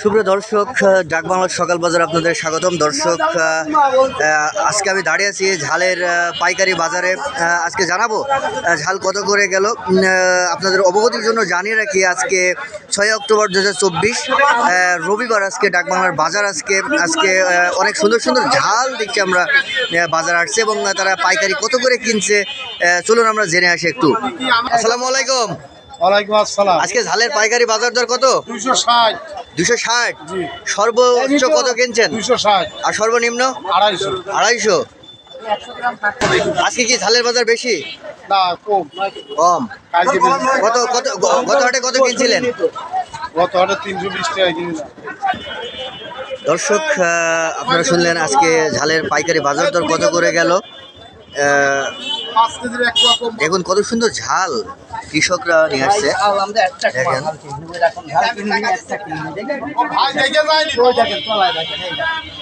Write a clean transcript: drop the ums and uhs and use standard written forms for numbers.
সুপ্রিয় দর্শক, ডাক বাংলার সকাল বাজার আপনাদের স্বাগতম। দর্শক, আজকে আমি দাঁড়িয়ে আছি ঝালের পাইকারি বাজারে। আজকে জানাবো ঝাল কত করে গেল। আপনাদের অবগতির জন্য জানিয়ে রাখি, আজকে 6 অক্টোবর 2024 রবিবার। আজকে ডাক বাংলার বাজার আজকে অনেক সুন্দর সুন্দর ঝাল দেখছি আমরা বাজার আসছে, এবং তারা পাইকারি কত করে কিনছে চলুন আমরা জেনে আসি একটু। আসসালামু আলাইকুম। ওয়ালাইকুম আসসালাম। আজকে ঝালের পাইকারি বাজার দর কত? 260। 260। সর্বোচ্চ কত কিনছেন? 260। আর সর্বনিম্ন 250। 250। আজকে কি ঝালের বাজার বেশি না, কম। কম? কালকে বেশি। কত কত গত হাটে কত কিনছিলেন? গত হাটে 320 টাকা কিনলাম। দর্শক, আপনারা শুনলেন আজকে ঝালের পাইকারি বাজার দর কত করে গেল। 5 কেজির এক পোয়া কম। দেখুন কত সুন্দর ঝাল কৃষকরা নিয়ে আসছে। দেখেন ভাই দেখে যায়নি।